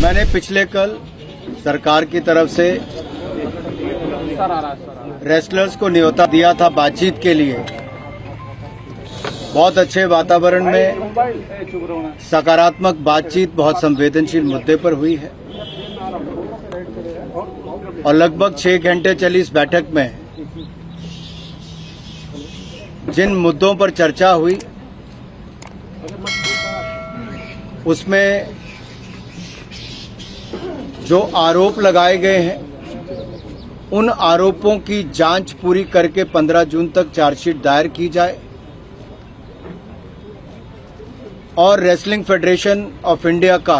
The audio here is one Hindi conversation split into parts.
मैंने पिछले कल सरकार की तरफ से रेसलर्स को न्योता दिया था बातचीत के लिए। बहुत अच्छे वातावरण में सकारात्मक बातचीत बहुत संवेदनशील मुद्दे पर हुई है और लगभग 6 घंटे चली इस बैठक में जिन मुद्दों पर चर्चा हुई उसमें जो आरोप लगाए गए हैं उन आरोपों की जांच पूरी करके 15 जून तक चार्जशीट दायर की जाए और रेसलिंग फेडरेशन ऑफ इंडिया का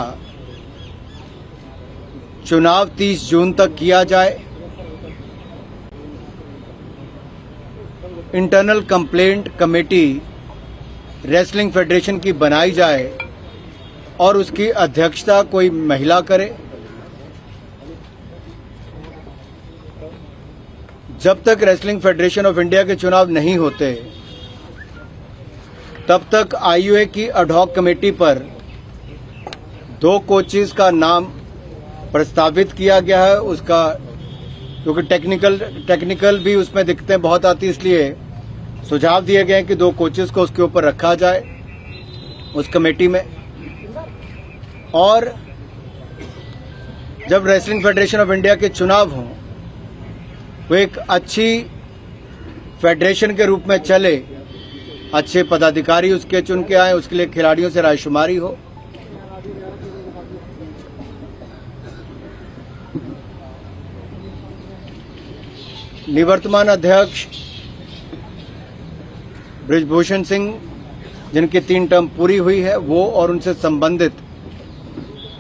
चुनाव 30 जून तक किया जाए। Internal complaint committee wrestling federation की बनाई जाए और उसकी अध्यक्षता कोई महिला करे। जब तक रेसलिंग फेडरेशन ऑफ इंडिया के चुनाव नहीं होते तब तक आईयूए की एडहॉक कमेटी पर 2 कोचेस का नाम प्रस्तावित किया गया है। उसका क्योंकि टेक्निकल भी उसमें दिक्कतें बहुत आती, इसलिए सुझाव दिए गए हैं कि 2 कोचेस को उसके ऊपर रखा जाए उस कमेटी में। और जब रेसलिंग फेडरेशन ऑफ इंडिया के चुनाव हों वो एक अच्छी फेडरेशन के रूप में चले, अच्छे पदाधिकारी उसके चुन के आए, उसके लिए खिलाड़ियों से रायशुमारी हो। निवर्तमान अध्यक्ष बृजभूषण सिंह जिनकी 3 टर्म पूरी हुई है वो और उनसे संबंधित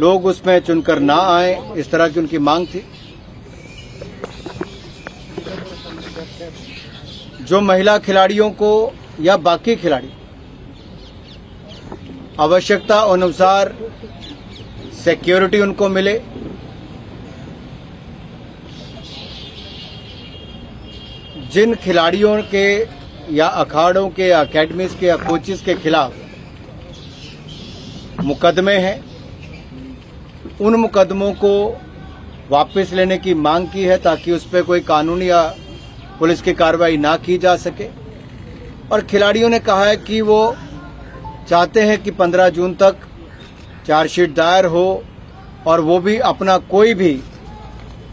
लोग उसमें चुनकर ना आए, इस तरह की उनकी मांग थी। जो महिला खिलाड़ियों को या बाकी खिलाड़ी आवश्यकता अनुसार सिक्योरिटी उनको मिले, जिन खिलाड़ियों के या अखाड़ों के या अकेडमीज के या कोचेस के खिलाफ मुकदमे हैं उन मुकदमों को वापस लेने की मांग की है ताकि उस पर कोई कानूनी या पुलिस की कार्रवाई ना की जा सके। और खिलाड़ियों ने कहा है कि वो चाहते हैं कि 15 जून तक चार्जशीट दायर हो और वो भी अपना कोई भी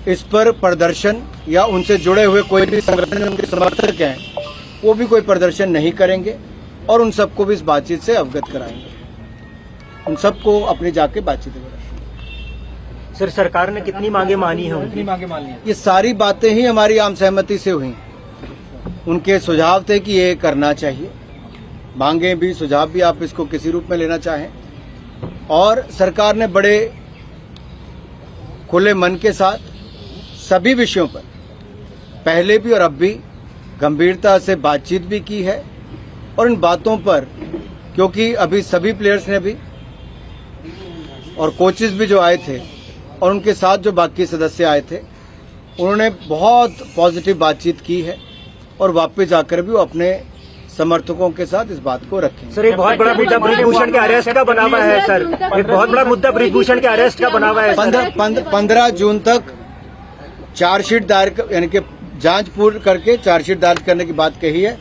इस पर प्रदर्शन या उनसे जुड़े हुए कोई भी संगठन उनके समर्थक हैं वो भी कोई प्रदर्शन नहीं करेंगे और उन सबको भी इस बातचीत से अवगत कराएंगे। उन सबको अपनी जाके बातचीत कराएंगे। सर, सरकार ने कितनी मांगे मानी है? कितनी मांगे मानी है? ये सारी बातें ही हमारी आम सहमति से हुई। उनके सुझाव थे कि ये करना चाहिए, मांगे भी सुझाव भी आप इसको किसी रूप में लेना चाहें। और सरकार ने बड़े खुले मन के साथ सभी विषयों पर पहले भी और अब भी गंभीरता से बातचीत भी की है। और इन बातों पर क्योंकि अभी सभी प्लेयर्स ने भी और कोचेस भी जो आए थे और उनके साथ जो बाकी सदस्य आए थे उन्होंने बहुत पॉजिटिव बातचीत की है और वापस जाकर भी वो अपने समर्थकों के साथ इस बात को रखें। सर, एक बहुत बड़ा मुद्दा बृजभूषण के अरेस्ट का बना हुआ है। सर, एक बहुत बड़ा मुद्दा बृजभूषण के अरेस्ट का बना हुआ है। 15 जून तक चार्जशीट दायर यानी कि जांच पूर्ण करके चार्जशीट दायर करने की बात कही है